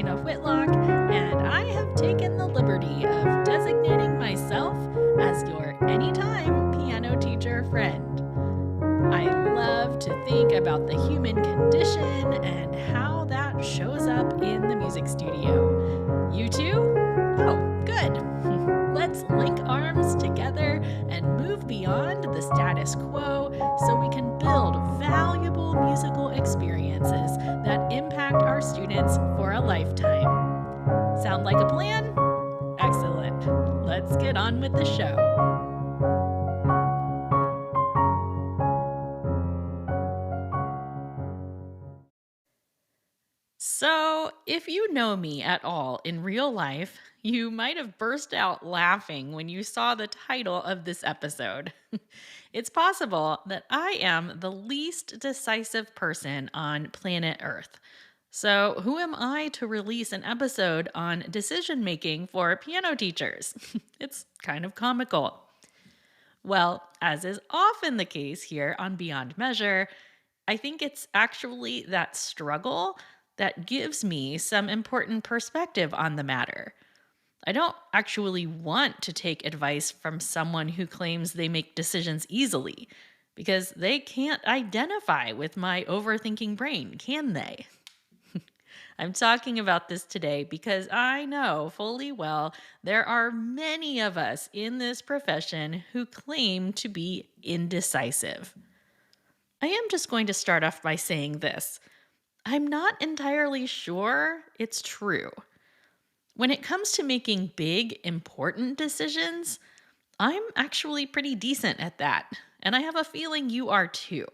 Christina Whitlock, and I have taken the liberty of designating myself as your anytime piano teacher friend. I love to think about the human condition and how that shows up in the music studio. You too? Oh, good. Let's link arms together and move beyond the status quo so we can build valuable musical experiences that impact our students for a lifetime. Sound like a plan? Excellent. Let's get on with the show. So, if you know me at all in real life, you might have burst out laughing when you saw the title of this episode. It's possible that I am the least decisive person on planet Earth. So, who am I to release an episode on decision making for piano teachers? It's kind of comical. Well, as is often the case here on Beyond Measure, I think it's actually that struggle that gives me some important perspective on the matter. I don't actually want to take advice from someone who claims they make decisions easily, because they can't identify with my overthinking brain, can they? I'm talking about this today because I know fully well there are many of us in this profession who claim to be indecisive. I am just going to start off by saying this. I'm not entirely sure it's true. When it comes to making big, important decisions, I'm actually pretty decent at that, and I have a feeling you are too.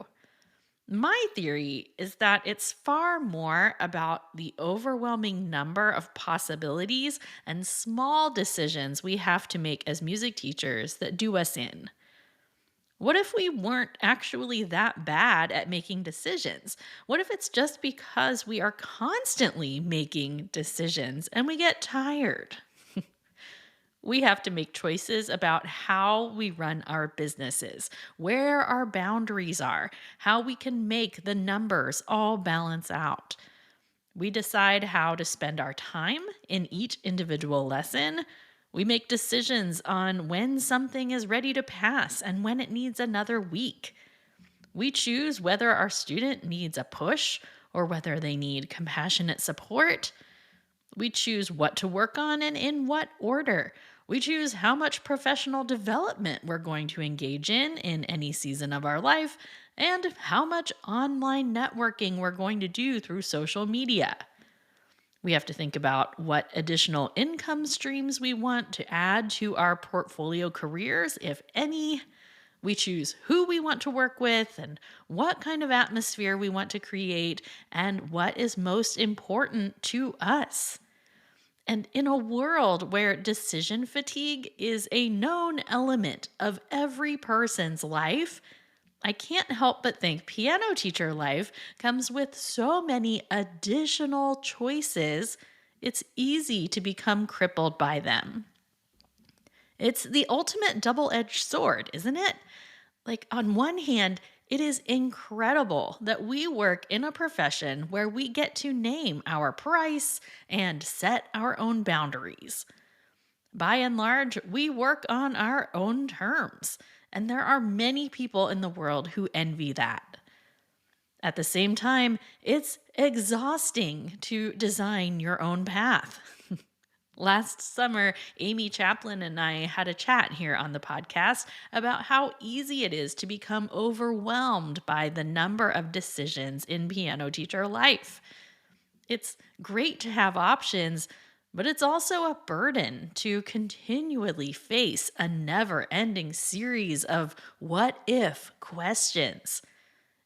My theory is that it's far more about the overwhelming number of possibilities and small decisions we have to make as music teachers that do us in. What if we weren't actually that bad at making decisions? What if it's just because we are constantly making decisions and we get tired? We have to make choices about how we run our businesses, where our boundaries are, how we can make the numbers all balance out. We decide how to spend our time in each individual lesson. We make decisions on when something is ready to pass and when it needs another week. We choose whether our student needs a push or whether they need compassionate support. We choose what to work on and in what order. We choose how much professional development we're going to engage in any season of our life, and how much online networking we're going to do through social media. We have to think about what additional income streams we want to add to our portfolio careers, if any. We choose who we want to work with and what kind of atmosphere we want to create and what is most important to us. And in a world where decision fatigue is a known element of every person's life, I can't help but think piano teacher life comes with so many additional choices, it's easy to become crippled by them. It's the ultimate double edged sword, isn't it? Like, on one hand, it is incredible that we work in a profession where we get to name our price and set our own boundaries. By and large, we work on our own terms, and there are many people in the world who envy that. At the same time, it's exhausting to design your own path. Last summer, Amy Chaplin and I had a chat here on the podcast about how easy it is to become overwhelmed by the number of decisions in piano teacher life. It's great to have options, but it's also a burden to continually face a never ending series of what if questions.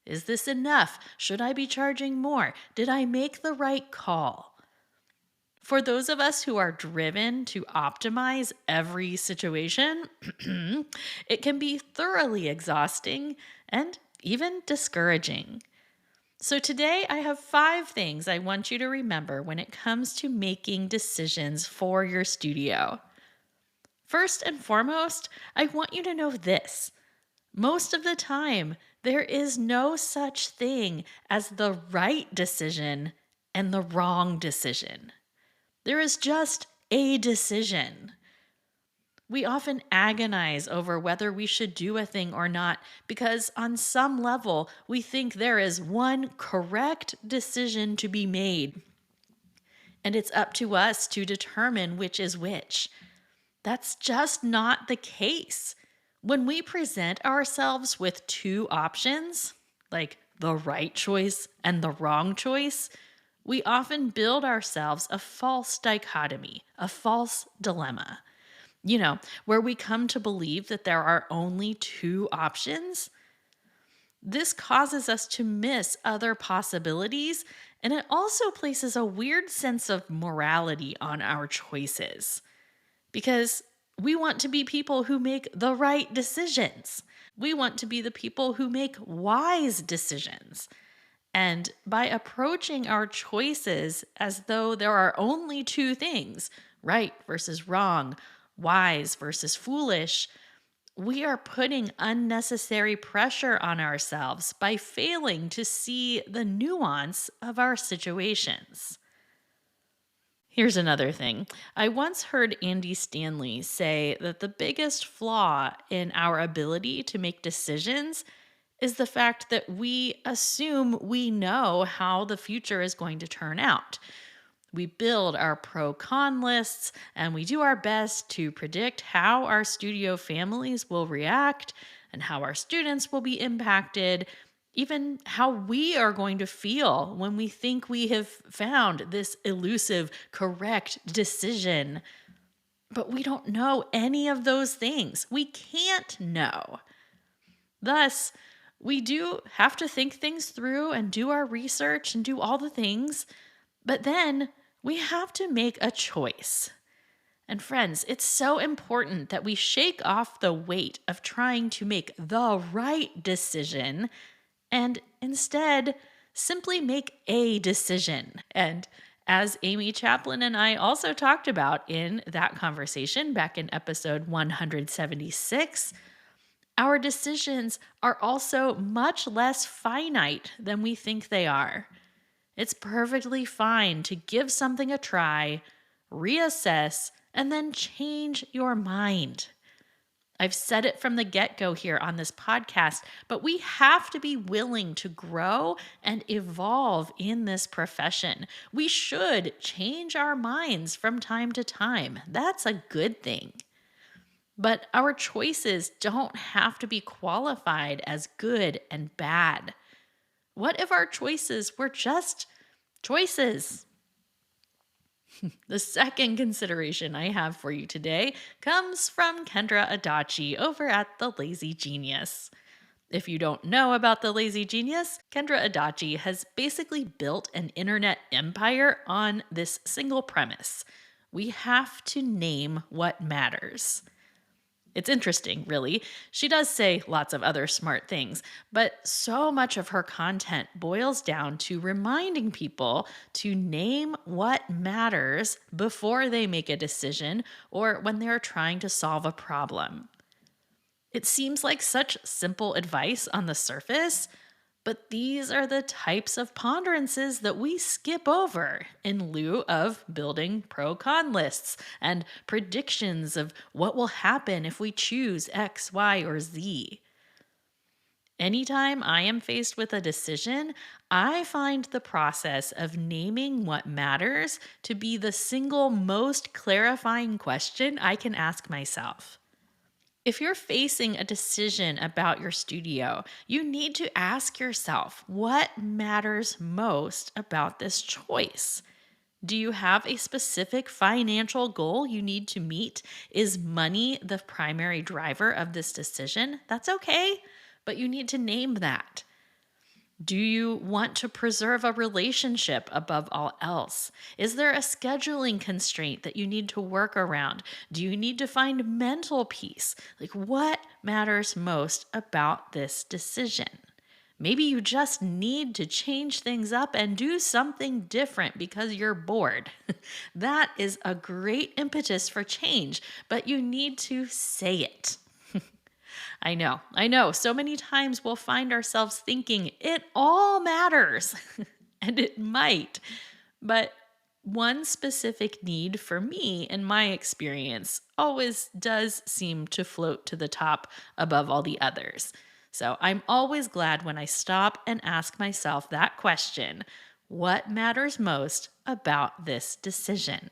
Is this enough? Should I be charging more? Did I make the right call? For those of us who are driven to optimize every situation, it can be thoroughly exhausting and even discouraging. So today I have 5 things I want you to remember when it comes to making decisions for your studio. First and foremost, I want you to know this. Most of the time, there is no such thing as the right decision and the wrong decision. There is just a decision. We often agonize over whether we should do a thing or not because, on some level, we think there is one correct decision to be made, and it's up to us to determine which is which. That's just not the case. When we present ourselves with two options, like the right choice and the wrong choice, we often build ourselves a false dichotomy, a false dilemma. Where we come to believe that there are only two options. This causes us to miss other possibilities, and it also places a weird sense of morality on our choices because we want to be people who make the right decisions. We want to be the people who make wise decisions. And by approaching our choices as though there are only two things, right versus wrong, wise versus foolish, we are putting unnecessary pressure on ourselves by failing to see the nuance of our situations. Here's another thing. I once heard Andy Stanley say that the biggest flaw in our ability to make decisions is the fact that we assume we know how the future is going to turn out. We build our pro con lists and we do our best to predict how our studio families will react and how our students will be impacted, even how we are going to feel when we think we have found this elusive, correct decision. But we don't know any of those things. We can't know. Thus, we do have to think things through and do our research and do all the things, but then we have to make a choice. And friends, it's so important that we shake off the weight of trying to make the right decision and instead simply make a decision. And as Amy Chaplin and I also talked about in that conversation back in episode 176, our decisions are also much less finite than we think they are. It's perfectly fine to give something a try, reassess, and then change your mind. I've said it from the get-go here on this podcast, but we have to be willing to grow and evolve in this profession. We should change our minds from time to time. That's a good thing. But our choices don't have to be qualified as good and bad. What if our choices were just choices? The second consideration I have for you today comes from Kendra Adachi over at The Lazy Genius. If you don't know about The Lazy Genius, Kendra Adachi has basically built an internet empire on this single premise. We have to name what matters. It's interesting, really. She does say lots of other smart things, but so much of her content boils down to reminding people to name what matters before they make a decision or when they're trying to solve a problem. It seems like such simple advice on the surface, but these are the types of ponderances that we skip over in lieu of building pro-con lists and predictions of what will happen if we choose X, Y, or Z. Anytime I am faced with a decision, I find the process of naming what matters to be the single most clarifying question I can ask myself. If you're facing a decision about your studio, you need to ask yourself what matters most about this choice. Do you have a specific financial goal you need to meet? Is money the primary driver of this decision? That's okay, but you need to name that. Do you want to preserve a relationship above all else? Is there a scheduling constraint that you need to work around? Do you need to find mental peace? What matters most about this decision? Maybe you just need to change things up and do something different because you're bored. That is a great impetus for change, but you need to say it. I know. So many times we'll find ourselves thinking it all matters, and it might, but One specific need for me, in my experience, always does seem to float to the top above all the others. So I'm always glad when I stop and ask myself that question: what matters most about this decision?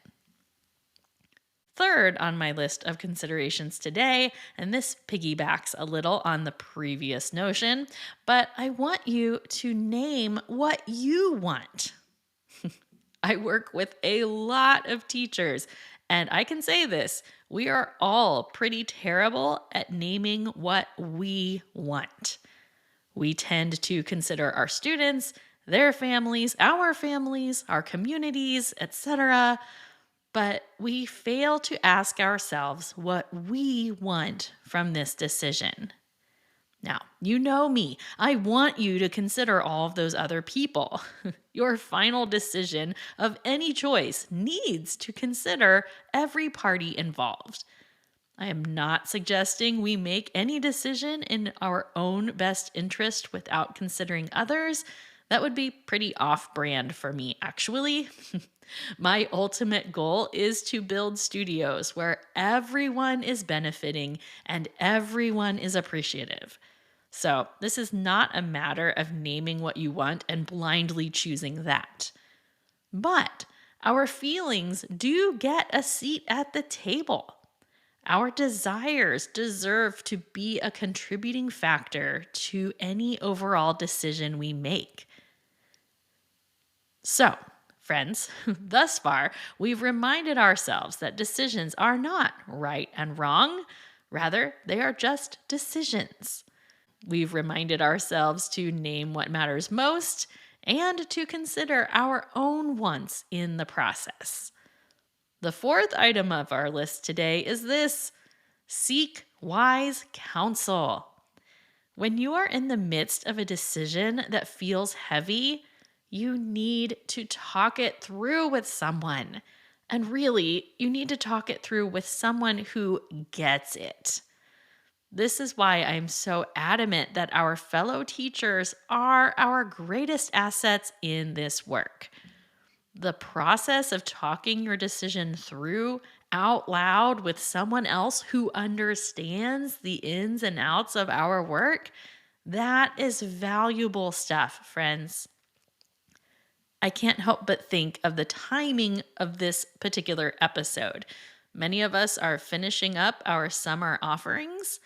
Third on my list of considerations today, and this piggybacks a little on the previous notion, but I want you to name what you want. I work with a lot of teachers, and I can say this: we are all pretty terrible at naming what we want. We tend to consider our students, their families, our communities, etc., but we fail to ask ourselves what we want from this decision. Now, you know me. I want you to consider all of those other people. Your final decision of any choice needs to consider every party involved. I am not suggesting we make any decision in our own best interest without considering others. That would be pretty off brand for me, actually. My ultimate goal is to build studios where everyone is benefiting and everyone is appreciative. So, this is not a matter of naming what you want and blindly choosing that. But our feelings do get a seat at the table. Our desires deserve to be a contributing factor to any overall decision we make. So, friends, thus far, we've reminded ourselves that decisions are not right and wrong. Rather, they are just decisions. We've reminded ourselves to name what matters most and to consider our own wants in the process. The fourth item of our list today is this: seek wise counsel. When you are in the midst of a decision that feels heavy, you need to talk it through with someone. And really, you need to talk it through with someone who gets it. This is why I'm so adamant that our fellow teachers are our greatest assets in this work. The process of talking your decision through out loud with someone else who understands the ins and outs of our work, that is valuable stuff, friends. I can't help but think of the timing of this particular episode. Many of us are finishing up our summer offerings.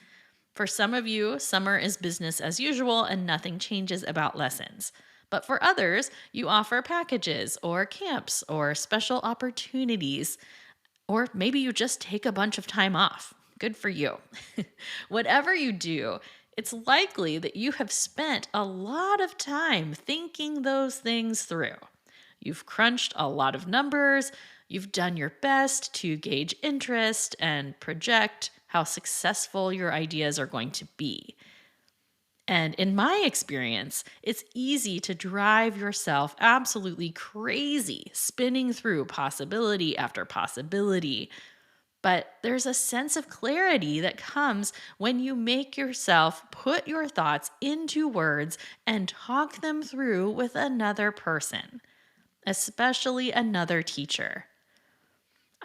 For some of you, summer is business as usual and nothing changes about lessons. But for others, you offer packages or camps or special opportunities, or maybe you just take a bunch of time off. Good for you. Whatever you do, it's likely that you have spent a lot of time thinking those things through. You've crunched a lot of numbers. You've done your best to gauge interest and project how successful your ideas are going to be. And in my experience, it's easy to drive yourself absolutely crazy, spinning through possibility after possibility. But there's a sense of clarity that comes when you make yourself put your thoughts into words and talk them through with another person, especially another teacher.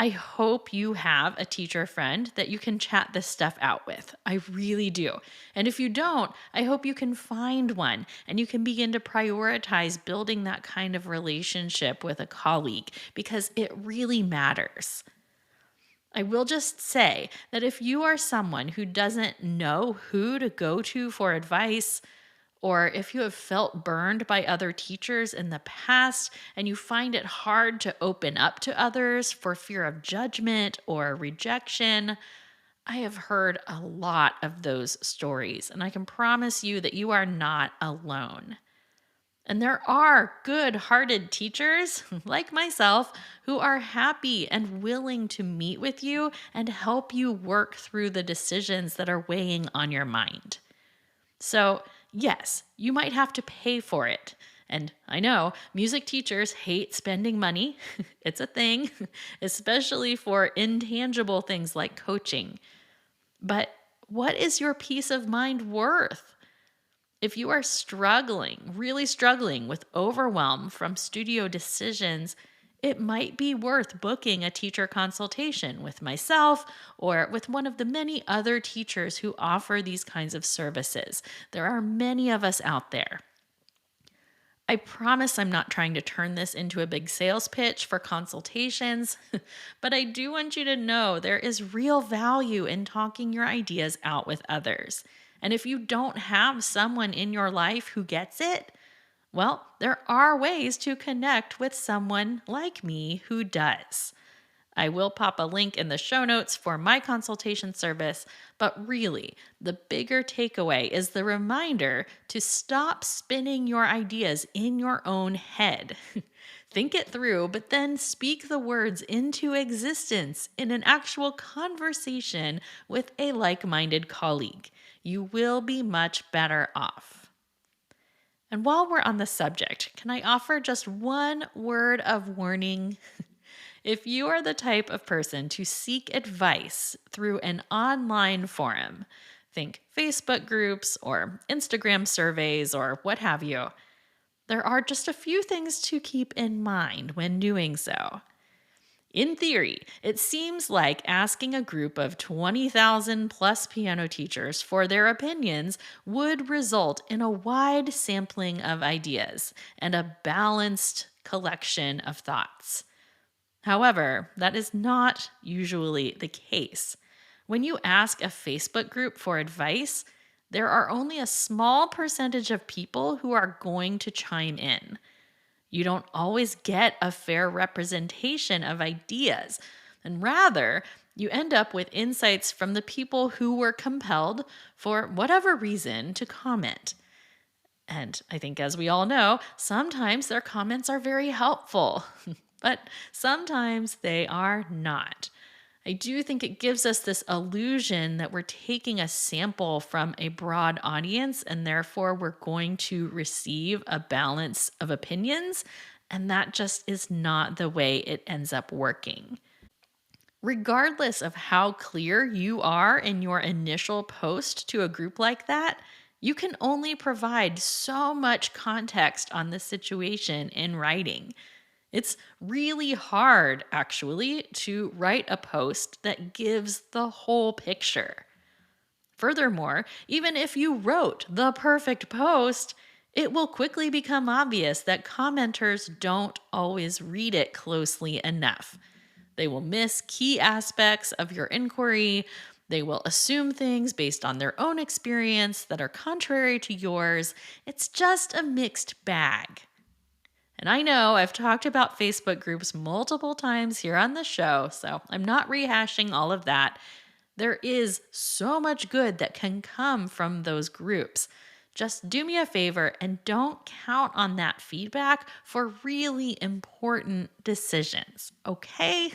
I hope you have a teacher friend that you can chat this stuff out with. I really do. And if you don't, I hope you can find one and you can begin to prioritize building that kind of relationship with a colleague, because it really matters. I will just say that if you are someone who doesn't know who to go to for advice, or if you have felt burned by other teachers in the past and you find it hard to open up to others for fear of judgment or rejection, I have heard a lot of those stories, and I can promise you that you are not alone. And there are good-hearted teachers, like myself, who are happy and willing to meet with you and help you work through the decisions that are weighing on your mind. So, yes, you might have to pay for it. And I know music teachers hate spending money. It's a thing, especially for intangible things like coaching. But what is your peace of mind worth? If you are struggling, really struggling with overwhelm from studio decisions, It might be worth booking a teacher consultation with myself or with one of the many other teachers who offer these kinds of services. There are many of us out there. I promise I'm not trying to turn this into a big sales pitch for consultations, but I do want you to know there is real value in talking your ideas out with others. And if you don't have someone in your life who gets it, well, there are ways to connect with someone like me who does. I will pop a link in the show notes for my consultation service, but really, the bigger takeaway is the reminder to stop spinning your ideas in your own head. Think it through, but then speak the words into existence in an actual conversation with a like minded colleague. You will be much better off. And while we're on the subject, can I offer just one word of warning? If you are the type of person to seek advice through an online forum, think Facebook groups or Instagram surveys or what have you, there are just a few things to keep in mind when doing so. In theory, it seems like asking a group of 20,000 plus piano teachers for their opinions would result in a wide sampling of ideas and a balanced collection of thoughts. However, that is not usually the case. When you ask a Facebook group for advice, there are only a small percentage of people who are going to chime in. You don't always get a fair representation of ideas, and rather, you end up with insights from the people who were compelled, for whatever reason, to comment. And I think, as we all know, sometimes their comments are very helpful, but sometimes they are not. I do think it gives us this illusion that we're taking a sample from a broad audience and therefore we're going to receive a balance of opinions. And that just is not the way it ends up working. Regardless of how clear you are in your initial post to a group like that, you can only provide so much context on the situation in writing. It's really hard, actually, to write a post that gives the whole picture. Furthermore, even if you wrote the perfect post, it will quickly become obvious that commenters don't always read it closely enough. They will miss key aspects of your inquiry. They will assume things based on their own experience that are contrary to yours. It's just a mixed bag. And I know I've talked about Facebook groups multiple times here on the show, so I'm not rehashing all of that. There is so much good that can come from those groups. Just do me a favor and don't count on that feedback for really important decisions, okay?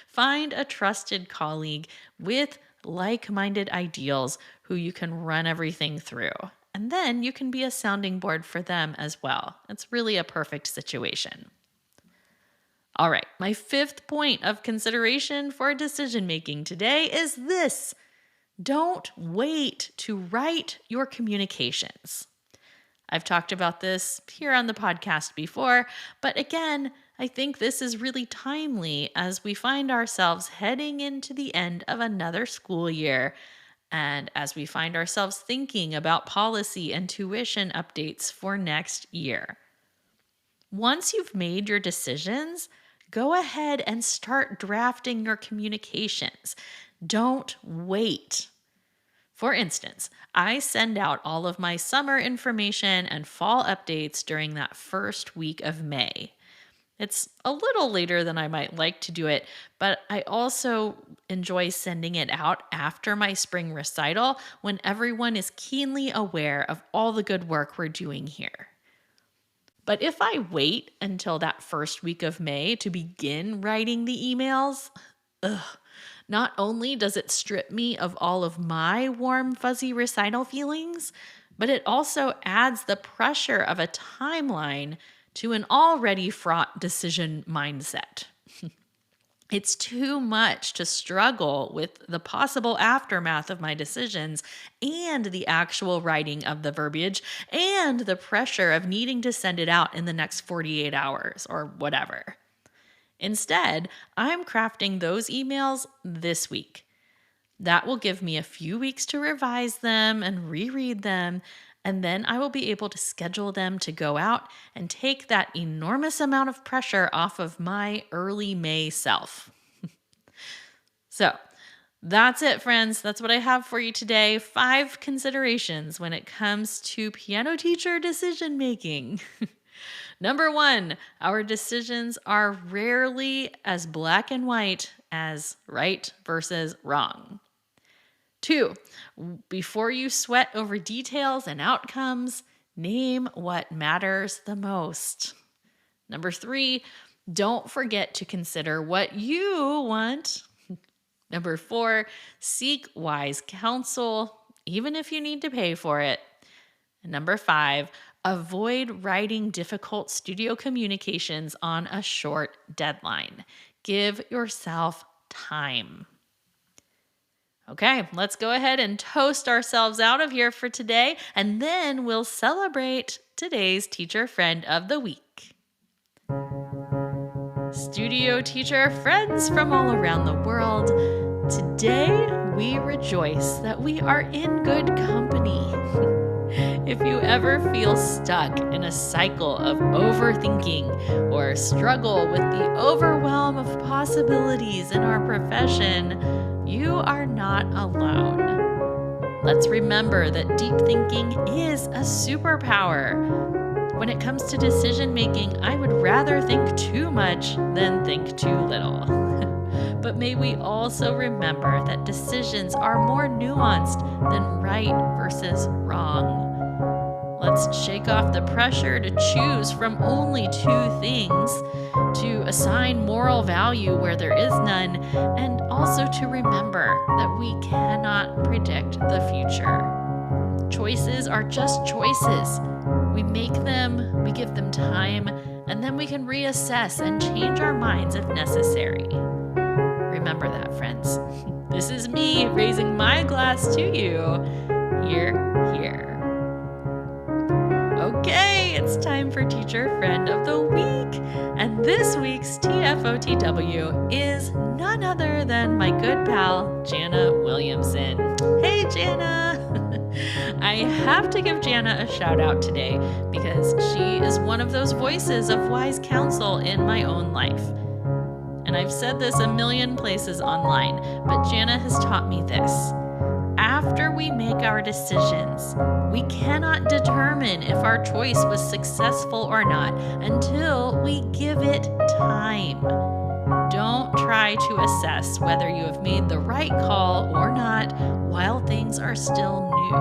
Find a trusted colleague with like-minded ideals who you can run everything through. And then you can be a sounding board for them as well. It's really a perfect situation. All right, my fifth point of consideration for decision making today is this: don't wait to write your communications. I've talked about this here on the podcast before, but again, I think this is really timely as we find ourselves heading into the end of another school year and as we find ourselves thinking about policy and tuition updates for next year. Once you've made your decisions, go ahead and start drafting your communications. Don't wait. For instance, I send out all of my summer information and fall updates during that first week of May. It's a little later than I might like to do it, but I also enjoy sending it out after my spring recital when everyone is keenly aware of all the good work we're doing here. But if I wait until that first week of May to begin writing the emails, not only does it strip me of all of my warm, fuzzy recital feelings, but it also adds the pressure of a timeline to an already fraught decision mindset. It's too much to struggle with the possible aftermath of my decisions and the actual writing of the verbiage and the pressure of needing to send it out in the next 48 hours or whatever. Instead, I'm crafting those emails this week. That will give me a few weeks to revise them and reread them, and then I will be able to schedule them to go out and take that enormous amount of pressure off of my early May self. So, that's it, friends. That's what I have for you today. 5 considerations when it comes to piano teacher decision making. Number 1, our decisions are rarely as black and white as right versus wrong. 2, before you sweat over details and outcomes, name what matters the most. Number 3, don't forget to consider what you want. Number 4, seek wise counsel, even if you need to pay for it. And number 5, avoid writing difficult studio communications on a short deadline. Give yourself time. Okay, let's go ahead and toast ourselves out of here for today, and then we'll celebrate today's Teacher Friend of the Week. Studio teacher friends from all around the world, today we rejoice that we are in good company. If you ever feel stuck in a cycle of overthinking or struggle with the overwhelm of possibilities in our profession, you are not alone. Let's remember that deep thinking is a superpower. When it comes to decision making, I would rather think too much than think too little. But may we also remember that decisions are more nuanced than right versus wrong. Let's shake off the pressure to choose from only 2 things, to assign moral value where there is none, and also to remember that we cannot predict the future. Choices are just choices. We make them, we give them time, and then we can reassess and change our minds if necessary. Remember that, friends. This is me raising my glass to you. Hear, hear. Okay, it's time for Teacher Friend of the Week. And this week's TFOTW is none other than my good pal, Jana Williamson. Hey, Jana! I have to give Jana a shout out today because she is one of those voices of wise counsel in my own life. And I've said this a million places online, but Jana has taught me this. After we make our decisions, we cannot determine if our choice was successful or not until we give it time. Don't try to assess whether you have made the right call or not while things are still new.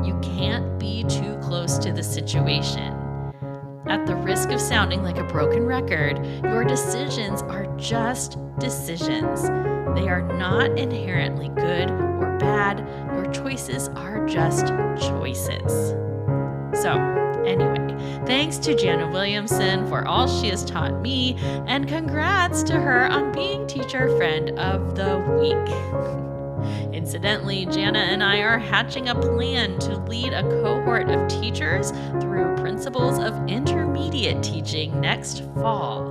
You can't be too close to the situation. At the risk of sounding like a broken record, your decisions are just decisions. They are not inherently good or bad. Your choices are just choices. So, anyway, thanks to Jana Williamson for all she has taught me, and congrats to her on being Teacher Friend of the Week. Incidentally, Jana and I are hatching a plan to lead a cohort of teachers through principles of intermediate teaching next fall.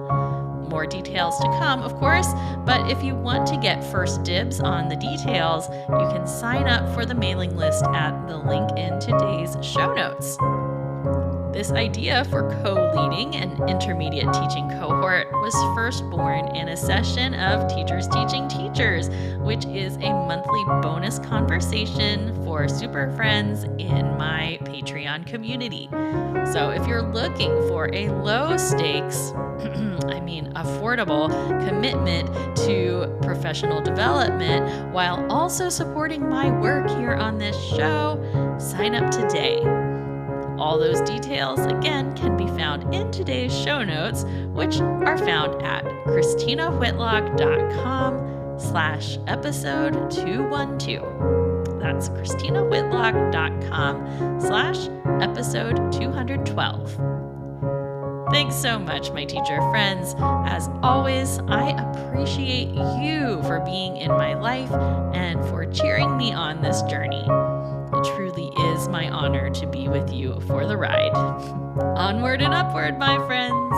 More details to come, of course, but if you want to get first dibs on the details, you can sign up for the mailing list at the link in today's show notes. This idea for co-leading an intermediate teaching cohort was first born in a session of Teachers Teaching Teachers, which is a monthly bonus conversation for super friends in my Patreon community. So if you're looking for a low stakes, affordable commitment to professional development while also supporting my work here on this show, sign up today. All those details, again, can be found in today's show notes, which are found at christinawhitlock.com/episode 212. That's christinawhitlock.com/episode 212. Thanks so much, my teacher friends. As always, I appreciate you for being in my life and for cheering me on this journey. It truly is my honor to be with you for the ride. Onward and upward, my friends.